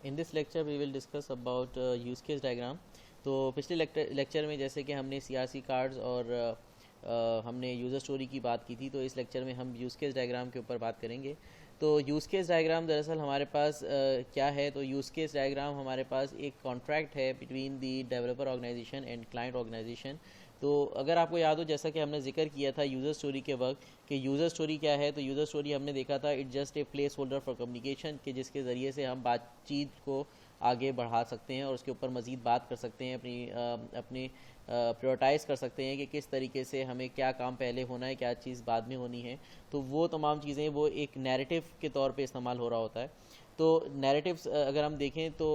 In this lecture we will discuss about use case diagram. तो पिछले lecture में जैसे कि हमने CRC कार्ड्स और हमने यूज़र स्टोरी की बात की थी, तो इस लेक्चर में हम यूज़ केस डायग्राम के ऊपर बात करेंगे। तो यूज़ केस डायग्राम दरअसल हमारे पास क्या है, तो यूज़ केस डायग्राम हमारे पास एक कॉन्ट्रैक्ट है between the developer organisation and client organisation. तो अगर आपको याद हो, जैसा कि हमने जिक्र किया था यूज़र स्टोरी के वक्त कि यूज़र स्टोरी क्या है, तो यूज़र स्टोरी हमने देखा था it just a place holder for communication, कि जिसके ज़रिए से हम बातचीत को आगे बढ़ा सकते हैं और उसके ऊपर मज़ीद बात कर सकते हैं, अपनी प्रायोरिटाइज़ कर सकते हैं कि किस तरीके से हमें क्या काम पहले होना है, क्या चीज़ बाद में होनी है। तो वो तमाम चीज़ें वो एक नैरेटिव के तौर पे इस्तेमाल हो रहा होता है। तो नैरेटिव्स अगर हम देखें तो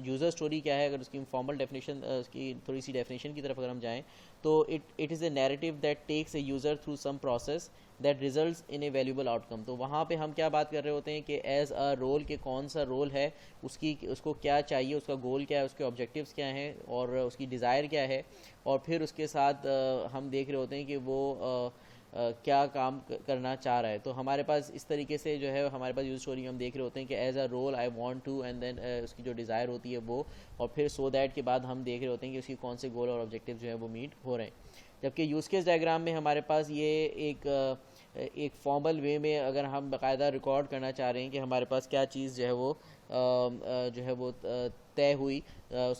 यूज़र स्टोरी क्या है, अगर उसकी फॉर्मल डेफिनेशन, उसकी थोड़ी सी डेफिनेशन की तरफ अगर हम जाएं, तो it is a narrative that takes a user through some process that results in a valuable outcome. तो वहाँ पे हम क्या बात कर रहे होते हैं कि एज अ रोल के कौन सा रोल है, उसको क्या चाहिए, उसका गोल क्या है, उसके ऑब्जेक्टिव्स क्या हैं और उसकी डिज़ायर क्या है, और फिर उसके साथ हम देख रहे होते हैं कि वो क्या काम करना चाह रहा है। तो हमारे पास इस तरीके से जो है हमारे पास यूज स्टोरी हम देख रहे होते हैं कि as a role I want to, and then उसकी जो डिज़ायर होती है वो, और फिर सो दैट के बाद हम देख रहे होते हैं कि उसकी कौन से गोल और ऑब्जेक्टिव जो है वो मीट हो रहे हैं। जबकि यूज़ केस डायग्राम में हमारे पास ये एक फॉर्मल वे में अगर हम बाकायदा रिकॉर्ड करना चाह रहे हैं कि हमारे पास क्या चीज़ जो है वो जो है वो तय हुई,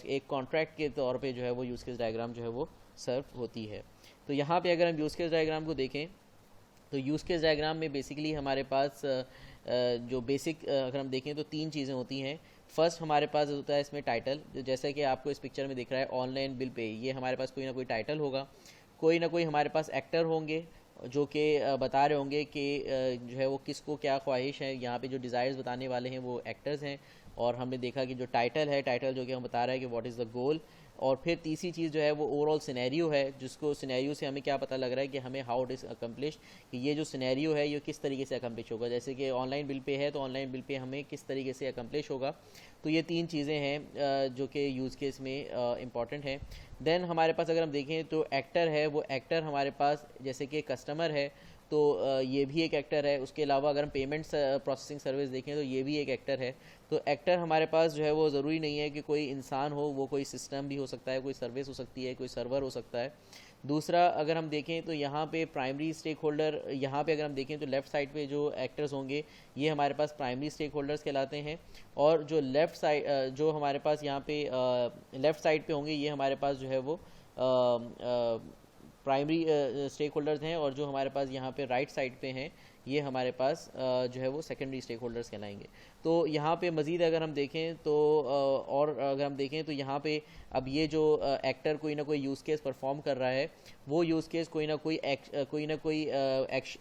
एक कॉन्ट्रैक्ट के तौर पे जो है वो यूज़ केस डायग्राम जो है वो सर्व होती है। तो यहाँ पे अगर हम यूज़ केस डायग्राम को देखें, तो यूज़ केस डायग्राम में बेसिकली हमारे पास जो बेसिक अगर हम देखें तो तीन चीज़ें होती हैं। फर्स्ट हमारे पास होता है इसमें टाइटल, जैसा कि आपको इस पिक्चर में दिख रहा है ऑनलाइन बिल पे, ये हमारे पास कोई ना कोई टाइटल होगा। कोई ना कोई हमारे पास एक्टर होंगे जो कि बता रहे होंगे कि जो है वो किसको क्या ख्वाहिश है। यहाँ पे जो डिज़ायर्स बताने वाले हैं वो एक्टर्स हैं। और हमने देखा कि जो टाइटल है, टाइटल जो कि हम बता रहा है कि व्हाट इज़ द गोल। और फिर तीसरी चीज़ जो है वो ओवरऑल सिनेरियो है, जिसको सिनेरियो से हमें क्या पता लग रहा है कि हमें हाउ इट इज़ अकम्प्लिश, कि ये जो सिनेरियो है ये किस तरीके से अकम्प्लिश होगा। जैसे कि ऑनलाइन बिल पे है, तो ऑनलाइन बिल पे हमें किस तरीके से अकम्प्लिश होगा। तो ये तीन चीज़ें हैं जो कि यूज़ केस में इंपॉर्टेंट हैं। देन हमारे पास अगर हम देखें तो एक्टर है, वो एक्टर हमारे पास जैसे कि कस्टमर है, तो ये भी एक एक्टर है। उसके अलावा अगर हम पेमेंट्स प्रोसेसिंग सर्विस देखें तो ये भी एक एक्टर है। तो एक्टर हमारे पास जो है वो ज़रूरी नहीं है कि कोई इंसान हो, वो कोई सिस्टम भी हो सकता है, कोई सर्विस हो सकती है, कोई सर्वर हो सकता है। दूसरा अगर हम देखें तो यहाँ पे प्राइमरी स्टेक होल्डर, यहाँ पे अगर हम देखें तो लेफ़्ट साइड पे जो एक्टर्स होंगे ये हमारे पास प्राइमरी स्टेक होल्डर्स कहलाते हैं। और जो लेफ़्ट साइड जो हमारे पास यहाँ पे लेफ़्ट साइड पे होंगे ये हमारे पास जो है वो प्राइमरी स्टेक होल्डर्स हैं। और जो हमारे पास यहाँ पे राइट साइड पे हैं ये हमारे पास जो है वो सेकेंडरी स्टेक होल्डर्स कहलाएंगे। तो यहाँ पे मज़ीद अगर हम देखें तो और अगर हम देखें तो यहाँ पे अब ये जो एक्टर कोई ना कोई यूज़ केस परफॉर्म कर रहा है, वो यूज़ केस कोई ना कोई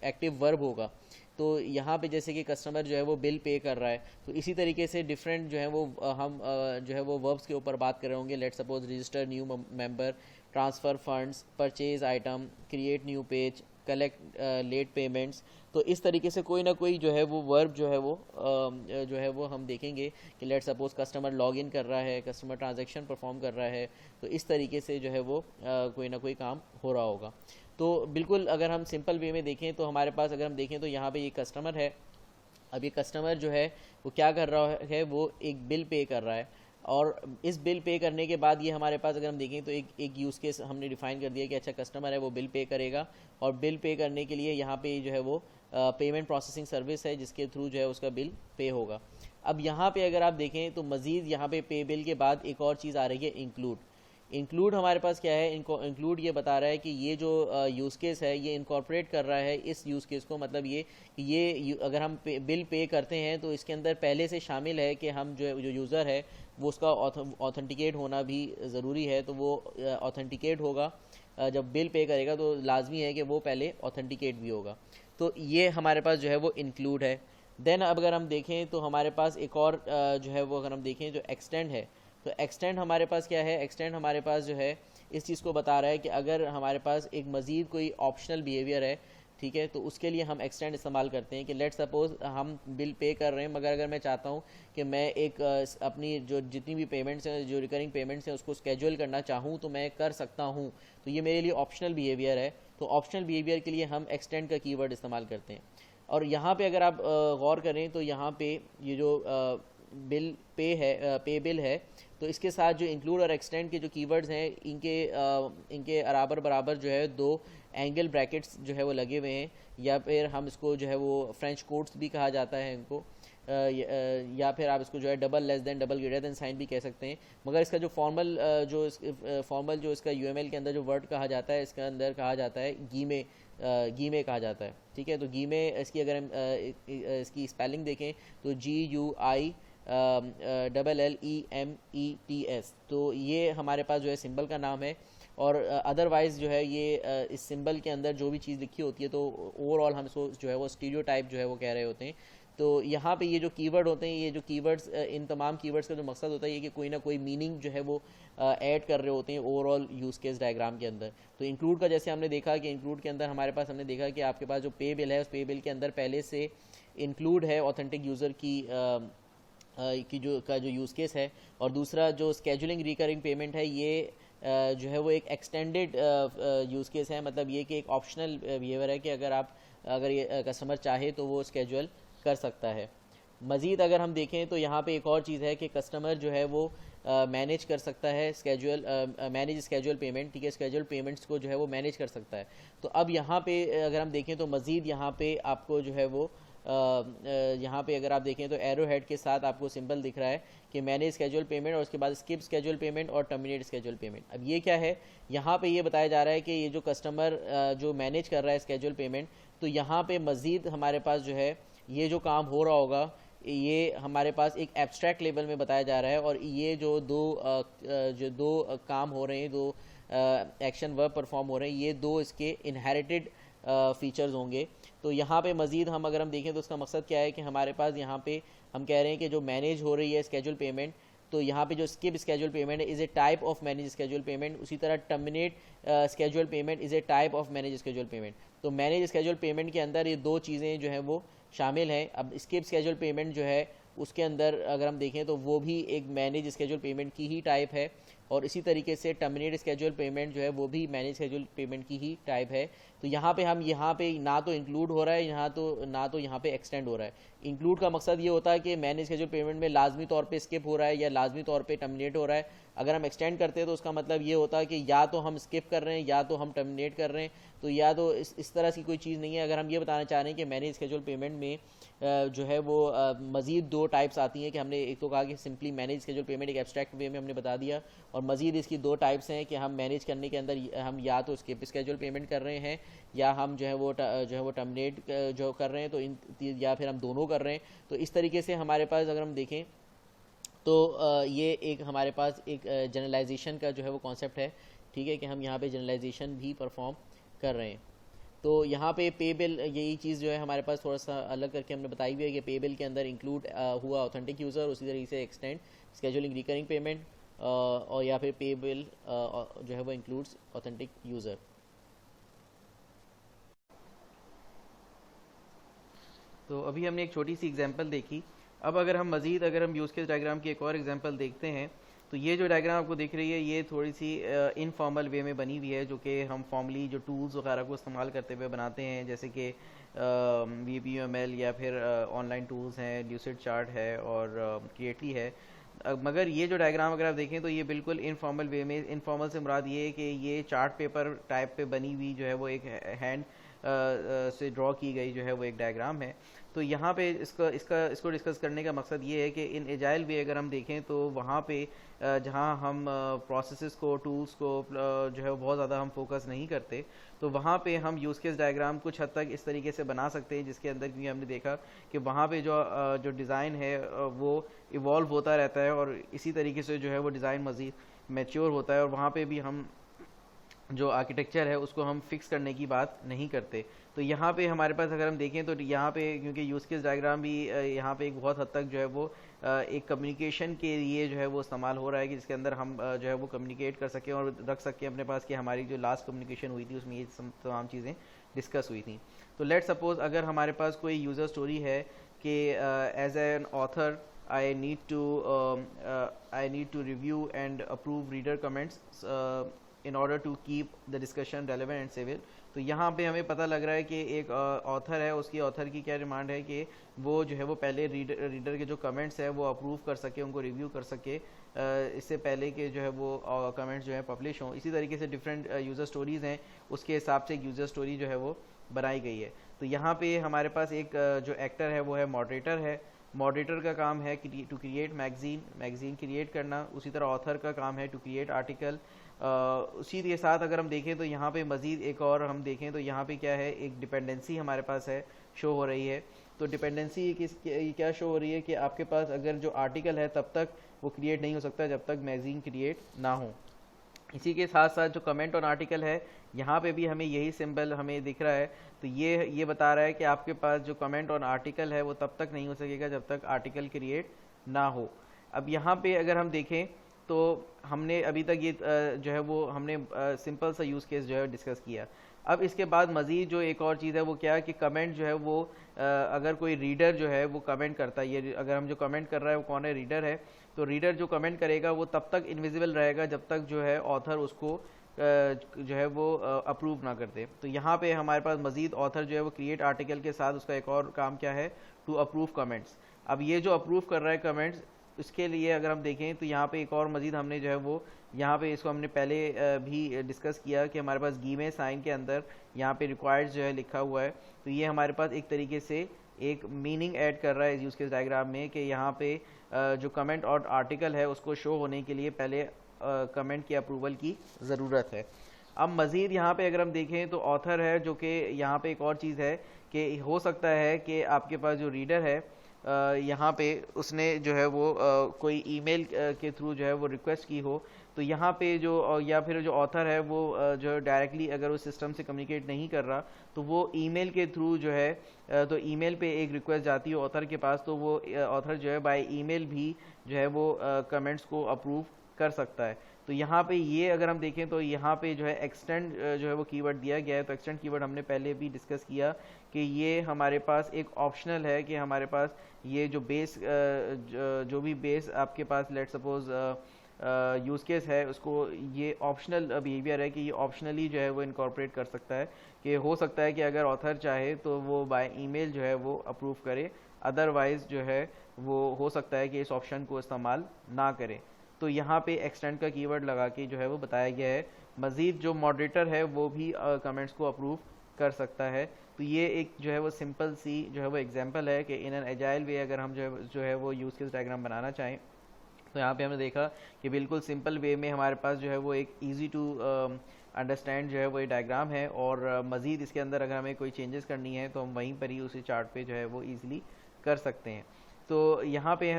एक्टिव वर्ब होगा। तो यहाँ पे जैसे कि कस्टमर जो है वो बिल पे कर रहा है, तो इसी तरीके से डिफरेंट जो है वो हम जो है वो वर्ब्स के ऊपर बात कर रहे होंगे। Let suppose register new member, transfer funds, purchase item, create new page, collect late payments. तो इस तरीके से कोई ना कोई जो है वो वर्ब जो है वो जो है वो हम देखेंगे कि let suppose customer log in कर रहा है, कस्टमर ट्रांजैक्शन परफॉर्म कर रहा है। तो इस तरीके से जो है वो कोई ना कोई काम हो रहा होगा। तो बिल्कुल अगर हम सिंपल वे में देखें तो हमारे पास अगर हम देखें तो यहाँ पे ये कस्टमर है। अब ये कस्टमर जो है वो क्या कर रहा है, वो एक बिल पे कर रहा है। और इस बिल पे करने के बाद ये हमारे पास अगर हम देखें तो एक यूज़ केस हमने डिफाइन कर दिया कि अच्छा कस्टमर है वो बिल पे करेगा, और बिल पे करने के लिए यहाँ पे जो है वो पेमेंट प्रोसेसिंग सर्विस है जिसके थ्रू जो है उसका बिल पे होगा। अब यहाँ पे अगर आप देखें तो मज़ीद यहाँ पे बिल के बाद एक और चीज़ आ रही है, इंक्लूड। इंक्लूड हमारे पास क्या है, इनको इंक्लूड ये बता रहा है कि ये जो यूज़ केस है ये इनकॉर्पोरेट कर रहा है इस यूज़ केस को। मतलब ये अगर हम बिल पे करते हैं तो इसके अंदर पहले से शामिल है कि हम जो यूज़र है वो उसका ऑथेंटिकेट होना भी ज़रूरी है। तो वो ऑथेंटिकेट होगा जब बिल पे करेगा, तो लाजमी है कि वो पहले ऑथेंटिकेट भी होगा। तो ये हमारे पास जो है वो इंक्लूड है। देन अब अगर हम देखें तो हमारे पास एक और जो है वो अगर हम देखें जो एक्सटेंड है, तो एक्सटेंड हमारे पास क्या है, एक्सटेंड हमारे पास जो है इस चीज़ को बता रहा है कि अगर हमारे पास एक मज़ीद कोई ऑप्शनल बिहेवियर है, ठीक है, तो उसके लिए हम एक्सटेंड इस्तेमाल करते हैं। कि लेट सपोज हम बिल पे कर रहे हैं, मगर अगर मैं चाहता हूँ कि मैं एक अपनी जो जितनी भी पेमेंट्स हैं, जो रिकरिंग पेमेंट्स हैं, उसको स्केड्यूल करना चाहूँ तो मैं कर सकता हूँ। तो ये मेरे लिए ऑप्शनल बिहेवियर है। तो ऑप्शनल बिहेवियर के लिए हम एक्सटेंड का कीवर्ड इस्तेमाल करते हैं। और यहाँ पे अगर आप गौर करें तो यहाँ पे ये जो बिल पे है, पे बिल है, तो इसके साथ जो इंक्लूड और एक्सटेंड के जो कीवर्ड्स हैं इनके बराबर बराबर जो है दो एंगल ब्रैकेट्स जो है वो लगे हुए हैं, या फिर हम इसको जो है वो फ्रेंच कोट्स भी कहा जाता है इनको, या फिर आप इसको जो है double less than double greater than sign भी कह सकते हैं। मगर इसका जो फॉर्मल जो इसका यूएमएल के अंदर जो वर्ड कहा जाता है, इसके अंदर कहा जाता है गीमे कहा जाता है। ठीक है, तो गीमे इसकी अगर हम इसकी स्पेलिंग देखें तो GUILLEMETS, तो ये हमारे पास जो है सिंबल का नाम है। और अदरवाइज़ जो है ये इस सिंबल के अंदर जो भी चीज़ लिखी होती है तो ओवरऑल हम इसको जो है वो स्टीरियोटाइप जो है वो कह रहे होते हैं। तो यहाँ पे ये जो कीवर्ड होते हैं, ये जो कीवर्ड्स, इन तमाम कीवर्ड्स का जो मकसद होता है ये कि कोई ना कोई मीनिंग जो है वो ऐड कर रहे होते हैं ओवरऑल यूज़ केस डायग्राम के अंदर। तो इंक्लूड का जैसे हमने देखा कि इंक्लूड के अंदर हमारे पास हमने देखा कि आपके पास जो पे बिल है, उस पे बिल के अंदर पहले से इंक्लूड है ऑथेंटिक यूज़र जो यूज़ केस है। और दूसरा जो स्केजुलिंग रिकरिंग पेमेंट है, ये जो है वो एक एक्सटेंडेड यूज़ केस है। मतलब ये कि एक ऑप्शनल बिहेवियर है कि अगर ये कस्टमर चाहे तो वो स्केजुअल कर सकता है। मज़ीद अगर हम देखें तो यहाँ पे एक और चीज़ है कि कस्टमर जो है वो मैनेज कर सकता है मैनेज स्केजुअल पेमेंट। ठीक है, स्केजुअल पेमेंट्स को जो है वो मैनेज कर सकता है। तो अब यहाँ पे अगर हम देखें तो मज़ीद यहाँ पे आपको जो है वो यहाँ पे अगर आप देखें तो एरो हेड के साथ आपको सिंबल दिख रहा है कि मैनेज स्केजुअल पेमेंट, और उसके बाद स्किप स्केजुअल पेमेंट और टर्मिनेट स्केजुअल पेमेंट। अब ये क्या है, यहाँ पे ये बताया जा रहा है कि ये जो कस्टमर जो मैनेज कर रहा है स्केजुअल पेमेंट, तो यहाँ पे मज़ीद हमारे पास जो है ये जो काम हो रहा होगा ये हमारे पास एक एब्स्ट्रैक्ट लेवल में बताया जा रहा है। और ये जो दो काम हो रहे हैं, दो एक्शन वर्ब परफॉर्म हो रहे हैं, ये दो इसके इनहेरिटेड फीचर्स होंगे। तो यहाँ पे मज़ीद अगर हम देखें तो उसका मकसद क्या है कि हमारे पास यहाँ पे हम कह रहे हैं कि जो मैनेज हो रही है स्केजुअल पेमेंट, तो यहाँ पे जो स्किप स्केजुअल पेमेंट है is a type of manage schedule payment. उसी तरह terminate schedule payment is a type of manage schedule payment. तो मैनेज स्केजुअल पेमेंट के अंदर ये दो चीज़ें जो हैं वो शामिल हैं। अब स्किप स्केजुअल पेमेंट जो है उसके अंदर अगर हम देखें तो वो भी एक मैनेज स्केजुअल पेमेंट की ही टाइप है, और इसी तरीके से टर्मिनेट स्केजुअल पेमेंट जो है वो भी मैनेज स्केजुअल पेमेंट की ही टाइप है। तो यहाँ पे ना तो इंक्लूड हो रहा है, ना तो यहाँ पे एक्सटेंड हो रहा है। इंक्लूड का मकसद ये होता है कि मैनेज स्केजुअल पेमेंट में लाजमी तौर पे स्किप हो रहा है या लाजमी तौर पे टर्मिनेट हो रहा है। अगर हम एक्सटेंड करते हैं तो उसका मतलब ये होता है कि या तो हम स्किप कर रहे हैं या तो हम टर्मिनेट कर रहे हैं। तो या तो इस तरह की कोई चीज़ नहीं है। अगर हम ये बताना चाह रहे हैं कि मैनेज स्केजुअल पेमेंट में जो है वो मज़ीद दो टाइप्स आती हैं, कि हमने एक तो कहा कि सिंपली मैनेज स्केजुअल पेमेंट एक एब्स्ट्रैक्ट वे में हमने बता दिया, और मज़ीद इसकी दो टाइप्स हैं कि हम मैनेज करने के अंदर हम या तो स्किप स्केजुअल पेमेंट कर रहे हैं या हम जो है वो टर्मिनेट जो कर रहे हैं, तो या फिर हम दोनों कर रहे हैं। तो इस तरीके से हमारे पास अगर हम देखें तो ये एक हमारे पास एक जनरलाइजेशन का जो है वो कॉन्सेप्ट है। ठीक है, कि हम यहाँ पे जनरलाइजेशन भी परफॉर्म कर रहे हैं। तो यहाँ पे पे बिल, यही चीज़ जो है हमारे पास थोड़ा सा अलग करके हमने बताई हुई है कि पे बिल के अंदर इंक्लूड हुआ ऑथेंटिक यूज़र, उसी तरीके से एक्सटेंड स्केजुअलिंग रिकरिंग पेमेंट, और या फिर पे बिल जो है वो इंक्लूड्स ऑथेंटिक यूज़र। तो अभी हमने एक छोटी सी एग्जांपल देखी। अब अगर हम यूज़ केस डायग्राम की एक और एग्जांपल देखते हैं, तो ये जो डायग्राम आपको दिख रही है ये थोड़ी सी इनफॉर्मल वे में बनी हुई है, जो कि हम फॉर्मली जो टूल्स वगैरह को इस्तेमाल करते हुए बनाते हैं, जैसे कि VBUML या फिर ऑनलाइन टूल्स हैं, ल्यूसिड चार्ट है और क्रिएटली है। मगर ये जो डायग्राम अगर आप देखें तो ये बिल्कुल इनफॉर्मल वे में, इनफॉर्मल से मुराद ये है कि ये चार्ट पेपर टाइप पे बनी हुई जो है वो एक हैंड से ड्रॉ की गई जो है वो एक डायग्राम है। तो यहाँ पे इसको डिस्कस करने का मकसद ये है कि इन एजाइल वे अगर हम देखें तो वहाँ पे जहाँ हम प्रोसेसेस को, टूल्स को जो है बहुत ज़्यादा हम फोकस नहीं करते, तो वहाँ पे हम यूज़ केस डायग्राम कुछ हद तक इस तरीके से बना सकते हैं, जिसके अंदर क्योंकि हमने देखा कि वहाँ पे जो डिज़ाइन है वो इवॉल्व होता रहता है, और इसी तरीके से जो है वो डिज़ाइन मज़ीद मैच्योर होता है, और वहाँ पे भी हम जो आर्किटेक्चर है उसको हम फिक्स करने की बात नहीं करते। तो यहाँ पे हमारे पास अगर हम देखें तो यहाँ पे क्योंकि यूज़ केस डायग्राम भी यहाँ पे एक बहुत हद तक जो है वो एक कम्युनिकेशन के लिए जो है वो इस्तेमाल हो रहा है, कि जिसके अंदर हम जो है वो कम्युनिकेट कर सकें और रख सकें अपने पास कि हमारी जो लास्ट कम्युनिकेशन हुई थी उसमें ये तमाम चीज़ें डिस्कस हुई थी। तो लेट सपोज अगर हमारे पास कोई यूज़र स्टोरी है कि as an author I need to review and approve reader comments in order to keep the discussion relevant and civil। तो यहाँ पे हमें पता लग रहा है कि एक ऑथर है, उसकी ऑथर की क्या डिमांड है कि वो जो है वो पहले रीडर के जो कमेंट्स हैं वो अप्रूव कर सके, उनको रिव्यू कर सके इससे पहले कि जो है वो कमेंट्स जो है पब्लिश हों। इसी तरीके से डिफरेंट यूज़र स्टोरीज़ हैं, उसके हिसाब से एक यूज़र स्टोरी जो है वो बनाई गई है। तो यहाँ पे हमारे पास एक जो एक्टर है वो है मॉडरेटर है। मॉडरेटर का काम है टू क्रिएट मैगज़ीन क्रिएट करना। उसी तरह ऑथर का काम है टू क्रिएट आर्टिकल। उसी के साथ अगर हम देखें तो यहाँ पे मज़ीद एक और हम देखें तो यहाँ पे क्या है, एक डिपेंडेंसी हमारे पास है, शो हो रही है। तो डिपेंडेंसी क्या शो हो रही है कि आपके पास अगर जो आर्टिकल है तब तक वो क्रिएट नहीं हो सकता जब तक मैगज़ीन क्रिएट ना हो। इसी के साथ साथ जो कमेंट ऑन आर्टिकल है, यहाँ पे भी हमें यही सिंबल हमें दिख रहा है। तो ये बता रहा है कि आपके पास जो कमेंट ऑन आर्टिकल है वो तब तक नहीं हो सकेगा जब तक आर्टिकल क्रिएट ना हो। अब यहाँ पे अगर हम देखें तो हमने अभी तक ये जो है वो हमने सिंपल सा यूज़ केस जो है डिस्कस किया। अब इसके बाद मज़ीद जो एक और चीज़ है वो क्या, कि कमेंट जो है वो अगर कोई रीडर जो है वो कमेंट करता है, ये अगर हम जो कमेंट कर रहा है वो कौन है, रीडर है। तो रीडर जो कमेंट करेगा वो तब तक इनविजिबल रहेगा जब तक जो है ऑथर उसको जो है वो अप्रूव ना कर दे। तो यहाँ पे हमारे पास मज़ीद ऑथर जो है वो क्रिएट आर्टिकल के साथ उसका एक और काम क्या है, टू अप्रूव कमेंट्स। अब ये जो अप्रूव कर रहा है कमेंट्स, इसके लिए अगर हम देखें तो यहाँ पे एक और मज़ीद हमने जो है वो यहाँ पे इसको हमने पहले भी डिस्कस किया कि हमारे पास गीमे साइन के अंदर यहाँ पे रिक्वायर्ड जो है लिखा हुआ है। तो ये हमारे पास एक तरीके से एक मीनिंग ऐड कर रहा है इस यूज़ केस डायग्राम में कि यहाँ पे जो कमेंट और आर्टिकल है उसको शो होने के लिए पहले कमेंट की अप्रूवल की ज़रूरत है। अब मज़ीद यहाँ पे अगर हम देखें तो ऑथर है, जो कि यहाँ पे एक और चीज़ है कि हो सकता है कि आपके पास जो रीडर है यहाँ पे उसने जो है वो कोई ईमेल के थ्रू जो है वो रिक्वेस्ट की हो। तो यहाँ पे जो या फिर जो ऑथर है वो जो डायरेक्टली अगर उस सिस्टम से कम्युनिकेट नहीं कर रहा तो वो ईमेल के थ्रू जो है तो ईमेल पे एक रिक्वेस्ट जाती है ऑथर के पास, तो वो ऑथर जो है बाय ईमेल भी जो है वो कमेंट्स को अप्रूव कर सकता है। तो यहाँ पे ये अगर हम देखें तो यहाँ पे जो है एक्सटेंड जो है वो कीवर्ड दिया गया है। तो एक्सटेंड कीवर्ड हमने पहले भी डिस्कस किया कि ये हमारे पास एक ऑप्शनल है कि हमारे पास ये जो बेस जो भी बेस आपके पास लेट सपोज यूज़ केस है उसको ये ऑप्शनल बिहेवियर है कि ये ऑप्शनली जो है वो इनकॉर्पोरेट कर सकता है, कि हो सकता है कि अगर ऑथर चाहे तो वो बाय ईमेल जो है वो अप्रूव करे, अदरवाइज़ जो है वो हो सकता है कि इस ऑप्शन को इस्तेमाल ना करें। तो यहाँ पे एक्सटेंड का कीवर्ड लगा के जो है वो बताया गया है। मज़ीद जो मॉडरेटर है वो भी कमेंट्स को अप्रूव कर सकता है। तो ये एक जो है वो सिंपल सी जो है वो एग्जांपल है कि इन एन एजाइल वे अगर हम जो है वो यूज़ केस डायग्राम बनाना चाहें तो यहाँ पे हमने देखा कि बिल्कुल सिंपल वे में हमारे पास जो है वो एक ईजी टू अंडरस्टैंड जो है वो ये डायग्राम है। और मज़ीद इसके अंदर अगर हमें कोई चेंजेस करनी है तो हम वहीं पर ही उसी चार्ट पे जो है वो ईज़िली कर सकते हैं। तो यहाँ पे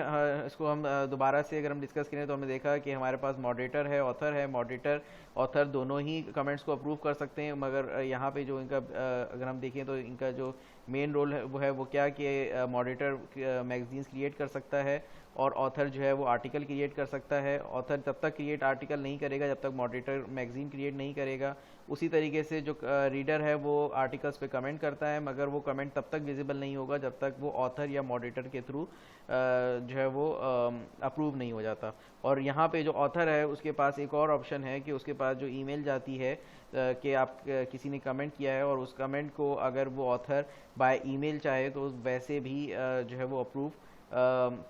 इसको हम दोबारा से अगर हम डिस्कस करें तो हमने देखा कि हमारे पास मॉडरेटर है, ऑथर है। मॉडरेटर ऑथर दोनों ही कमेंट्स को अप्रूव कर सकते हैं, मगर यहाँ पे जो इनका अगर हम देखें तो इनका जो मेन रोल है वो क्या कि मॉडरेटर मैगजीन्स क्रिएट कर सकता है और ऑथर जो है वो आर्टिकल क्रिएट कर सकता है। ऑथर तब तक क्रिएट आर्टिकल नहीं करेगा जब तक मॉडरेटर मैगजीन क्रिएट नहीं करेगा। उसी तरीके से जो रीडर है वो आर्टिकल्स पे कमेंट करता है, मगर वो कमेंट तब तक विजिबल नहीं होगा जब तक वो ऑथर या मॉडरेटर के थ्रू जो है वो अप्रूव नहीं हो जाता। और यहाँ पे जो ऑथर है उसके पास एक और ऑप्शन है कि उसके पास जो ईमेल जाती है कि आप किसी ने कमेंट किया है और उस कमेंट को अगर वो ऑथर बाय ईमेल चाहे तो वैसे भी जो है वो अप्रूव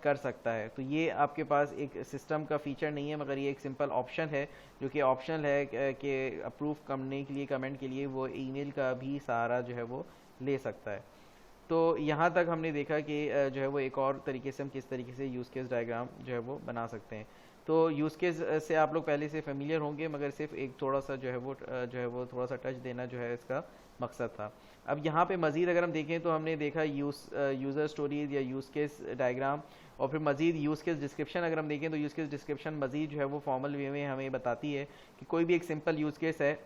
कर सकता है। तो ये आपके पास एक सिस्टम का फीचर नहीं है, मगर ये एक सिंपल ऑप्शन है जो कि ऑप्शनल है कि अप्रूव करने के लिए कमेंट के लिए वो ईमेल का भी सहारा जो है वो ले सकता है। तो यहाँ तक हमने देखा कि जो है वो एक और तरीके से हम किस तरीके से यूज़ केस डायग्राम जो है वो बना सकते हैं। तो यूज़ केस से आप लोग पहले से फेमिलियर होंगे, मगर सिर्फ एक थोड़ा सा जो है वो थोड़ा सा टच देना जो है इसका मकसद था। अब यहाँ पे मज़ीद अगर हम देखें तो हमने देखा यूज़र स्टोरीज या यूज़ केस डायग्राम, और फिर मज़ीद यूज़ केस डिस्क्रिप्शन अगर हम देखें तो यूज़ केस डिस्क्रिप्शन मज़ीद जो है वो फॉर्मल वे में हमें बताती है कि कोई भी एक सिंपल यूज़ केस है।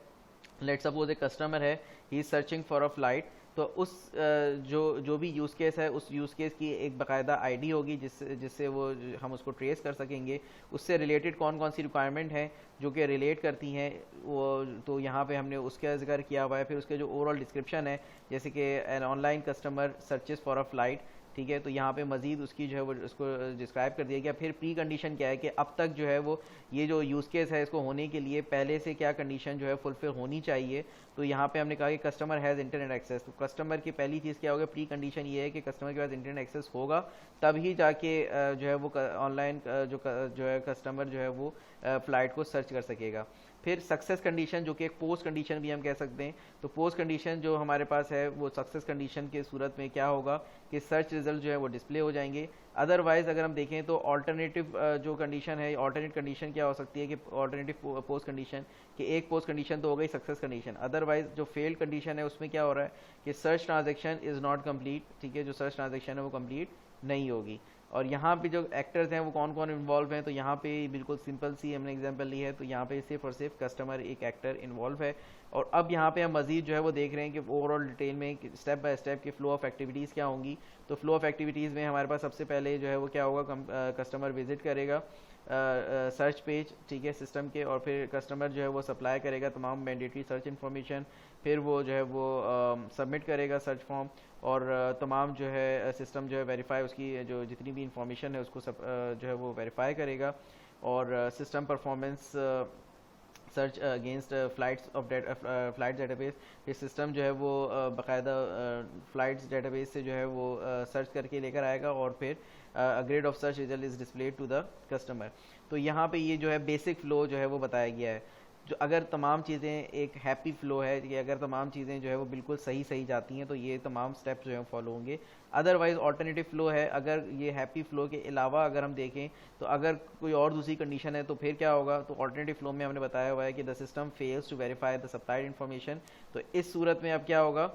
लेट सपोज एक कस्टमर है, he is searching for a flight, तो उस जो भी यूज़ केस है उस यूज़ केस की एक बाकायदा आईडी होगी जिससे वो हम उसको ट्रेस कर सकेंगे। उससे रिलेटेड कौन कौन सी रिक्वायरमेंट हैं जो कि रिलेट करती हैं वो, तो यहाँ पे हमने उसका जिक्र किया हुआ है। फिर उसके जो ओवरऑल डिस्क्रिप्शन है, जैसे कि an online customer searches for a flight, ठीक है। तो यहाँ पे मजीद उसकी जो है वो उसको डिस्क्राइब कर दिया गया। फिर प्री कंडीशन क्या है कि अब तक जो है वो ये जो यूज़ केस है इसको होने के लिए पहले से क्या कंडीशन जो है फुलफिल होनी चाहिए। तो यहाँ पे हमने कहा कि कस्टमर हैज़ इंटरनेट एक्सेस। तो कस्टमर की पहली चीज़ क्या होगा, प्री कंडीशन ये है कि कस्टमर के पास इंटरनेट एक्सेस होगा, तभी जाके जो है वो ऑनलाइन जो है कस्टमर जो है वो फ़्लाइट को सर्च कर सकेगा। फिर सक्सेस कंडीशन जो कि एक पोस्ट कंडीशन भी हम कह सकते हैं। तो पोस्ट कंडीशन जो हमारे पास है वो सक्सेस कंडीशन के सूरत में क्या होगा कि सर्च रिजल्ट जो है वो डिस्प्ले हो जाएंगे। अदरवाइज अगर हम देखें तो ऑल्टरनेटिव जो कंडीशन है, ऑल्टरनेट कंडीशन क्या हो सकती है कि ऑल्टरनेटिव पोस्ट कंडीशन कि एक पोस्ट कंडीशन तो हो गई सक्सेस कंडीशन, अदरवाइज जो फेल्ड कंडीशन है उसमें क्या हो रहा है कि search transaction is not complete, ठीक है, जो सर्च ट्रांजेक्शन है वो कंप्लीट नहीं होगी। और यहाँ पे जो एक्टर्स हैं वो कौन कौन इन्वॉल्व हैं, तो यहाँ पे बिल्कुल सिंपल सी हमने एग्जांपल ली है। तो यहाँ पे सिर्फ और सिर्फ कस्टमर एक एक्टर इन्वॉल्व है। और अब यहाँ पे हम मजीद जो है वो देख रहे हैं कि ओवरऑल डिटेल में स्टेप बाय स्टेप के फ्लो ऑफ एक्टिविटीज़ क्या होंगी। तो फ्लो ऑफ एक्टिविटीज़ में हमारे पास सबसे पहले जो है वो क्या होगा, कस्टमर विजिट करेगा सर्च पेज, ठीक है, सिस्टम के, और फिर कस्टमर जो है वो सप्लाई करेगा तमाम मैंडेटरी सर्च इन्फॉर्मेशन, फिर वो जो है वो सबमिट करेगा सर्च फॉर्म, और तमाम जो है सिस्टम जो है वेरीफाई उसकी जो जितनी भी इंफॉर्मेशन है उसको जो है वो वेरीफाई करेगा। और system performance search against flights of flight database, ये सिस्टम जो है वो बाकायदा फ़्लाइट्स डेटाबेस से जो है वो सर्च करके लेकर आएगा, और फिर grade of search result is displayed to the customer. तो यहाँ पे ये जो है बेसिक फ़्लो जो है वो बताया गया है। जो अगर तमाम चीज़ें एक हैप्पी फ़्लो है कि अगर तमाम चीज़ें जो है वो बिल्कुल सही सही जाती हैं तो ये तमाम स्टेप्स जो है फॉलो होंगे। अदरवाइज़ ऑल्टरनेटिव फ़्लो है, अगर ये हैप्पी फ़्लो के अलावा अगर हम देखें तो अगर कोई और दूसरी कंडीशन है तो फिर क्या होगा। तो ऑल्टरनेटिव फ़्लो में हमने बताया हुआ है कि the system fails to verify the supplied information. तो इस सूरत में अब क्या होगा,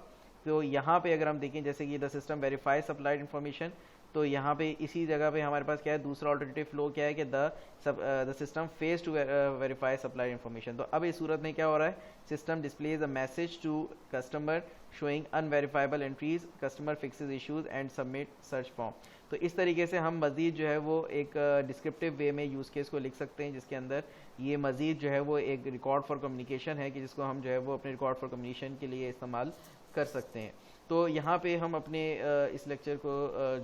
तो यहाँ पे अगर हम देखें जैसे कि the system verify supplied information, तो यहाँ पे इसी जगह पे हमारे पास क्या है, दूसरा ऑल्टरनेटिव फ्लो क्या है कि the system fails to verify supply information. तो अब इस सूरत में क्या हो रहा है, system displays a message to customer showing unverifiable entries, customer fixes issues and submit search form. तो इस तरीके से हम मज़ीद जो है वो एक डिस्क्रिप्टिव वे में यूज़ केस को लिख सकते हैं, जिसके अंदर ये मज़ीद जो है वो एक रिकॉर्ड फॉर कम्युनिकेशन है कि जिसको हम जो है वो अपने रिकॉर्ड फॉर कम्युनिकेशन के लिए इस्तेमाल कर सकते हैं। तो यहाँ पे हम अपने इस लेक्चर को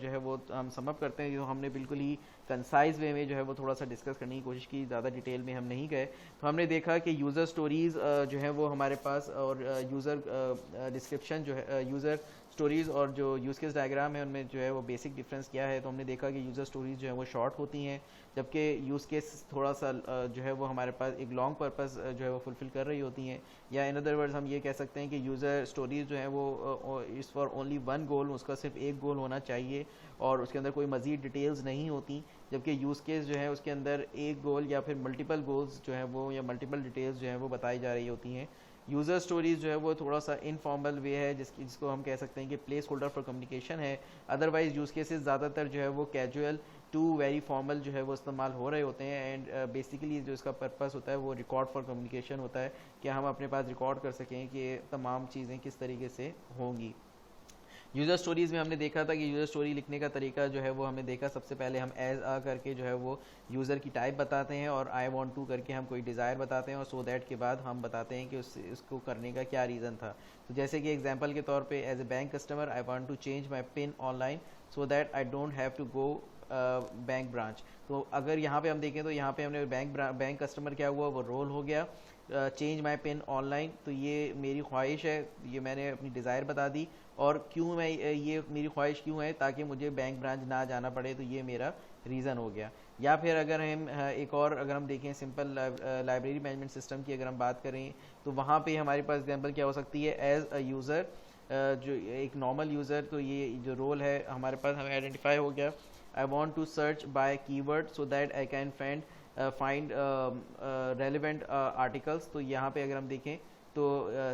जो है वो हम समअप करते हैं। जो हमने बिल्कुल ही कंसाइज वे में जो है वो थोड़ा सा डिस्कस करने की कोशिश की, ज़्यादा डिटेल में हम नहीं गए। तो हमने देखा कि यूज़र स्टोरीज़ जो है वो हमारे पास, और यूज़र डिस्क्रिप्शन जो है, यूज़र स्टोरीज़ और जो यूज़ केस डायग्राम है उनमें जो है वो बेसिक डिफरेंस क्या है। तो हमने देखा कि यूज़र स्टोरीज़ जो है वो शॉर्ट होती हैं, जबकि यूज़ केस थोड़ा सा जो है वो हमारे पास एक लॉन्ग पर्पस जो है वो फुलफ़िल कर रही होती हैं। या इन अदर वर्ड्स हम ये कह सकते हैं कि यूज़र स्टोरीज़ जो है वो is for only one goal, उसका सिर्फ एक गोल होना चाहिए और उसके अंदर कोई मज़ीद डिटेल्स नहीं होती। जबकि यूज़ केस जो है उसके अंदर एक गोल या फिर मल्टीपल गोल्स जो है वो या मल्टीपल डिटेल्स जो है वो बताई जा रही होती हैं। यूज़र स्टोरीज़ जो है वो थोड़ा सा इनफॉर्मल वे है, जिसको हम कह सकते हैं कि प्लेस होल्डर फॉर कम्युनिकेशन है। अदरवाइज़ यूज़ केसेस ज़्यादातर जो है वो कैजुअल टू वेरी फॉर्मल जो है वो इस्तेमाल हो रहे होते हैं। एंड बेसिकली जो इसका पर्पस होता है वो रिकॉर्ड फॉर कम्युनिकेशन होता है कि हम अपने पास रिकॉर्ड कर सकें कि तमाम चीज़ें किस तरीके से होंगी। यूज़र स्टोरीज़ में हमने देखा था कि यूज़र स्टोरी लिखने का तरीका जो है वो हमने देखा, सबसे पहले हम एज आ करके जो है वो यूज़र की टाइप बताते हैं और आई वांट टू करके हम कोई डिज़ायर बताते हैं और सो दैट के बाद हम बताते हैं कि उसको करने का क्या रीज़न था। तो जैसे कि एग्जांपल के तौर पे as a bank customer I want to change my PIN online so that I don't have to go bank branch. तो अगर यहाँ पे हम देखें तो यहाँ पे हमने बैंक कस्टमर क्या हुआ, वो रोल हो गया चेंज माय पिन ऑनलाइन। तो ये मेरी ख्वाहिश है, ये मैंने अपनी डिज़ायर बता दी। और क्यों मैं ये मेरी ख्वाहिश क्यों है, ताकि मुझे बैंक ब्रांच ना जाना पड़े, तो ये मेरा रीज़न हो गया। या फिर अगर हम एक और अगर हम देखें सिंपल लाइब्रेरी मैनेजमेंट सिस्टम की अगर हम बात करें तो वहाँ पे हमारे पास एग्जांपल क्या हो सकती है, एज अ यूज़र जो एक नॉर्मल यूज़र, तो ये जो रोल है हमारे पास हमें आइडेंटिफाई हो गया। I want to search by keyword so that I can find relevant articles. तो यहाँ पे अगर हम देखें तो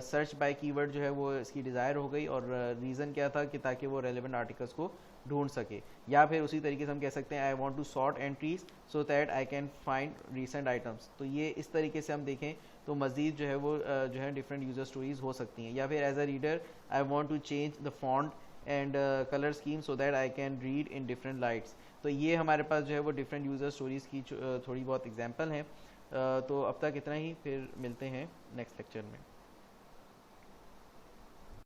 सर्च बाय कीवर्ड जो है वो इसकी डिज़ायर हो गई, और रीज़न क्या था कि ताकि वो रेलिवेंट आर्टिकल्स को ढूंढ सके। या फिर उसी तरीके से हम कह सकते हैं I want to sort entries so that I can find recent items. तो ये इस तरीके से हम देखें तो मज़ीद जो है वो जो है डिफरेंट यूज़र स्टोरीज़ हो सकती हैं। या फिर as a reader I want to change the font and colour scheme so that I can read in different lights. तो ये हमारे पास जो है वो डिफरेंट यूज़र स्टोरीज़ की थोड़ी बहुत एग्जांपल हैं। तो अब तक इतना ही, फिर मिलते हैं नेक्स्ट लेक्चर में।